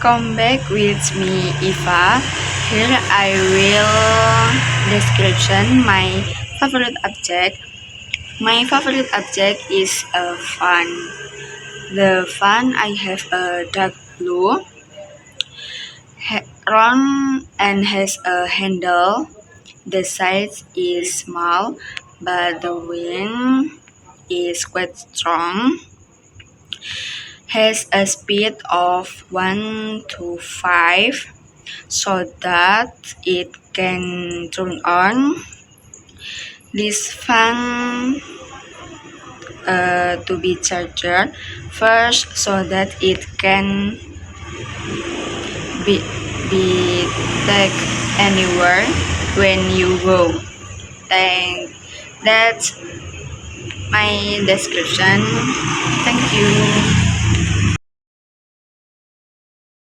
Come back with me, Eva. Here I will description my favorite object. My favorite object is a fan. The fan I have a dark blue, round and has a handle. The size is small, but the wind is quite strong. Has a speed of 1 to 5 so that it can turn on. This fan to be charged first so that it can be take anywhere when you go. That's my description. Thank you.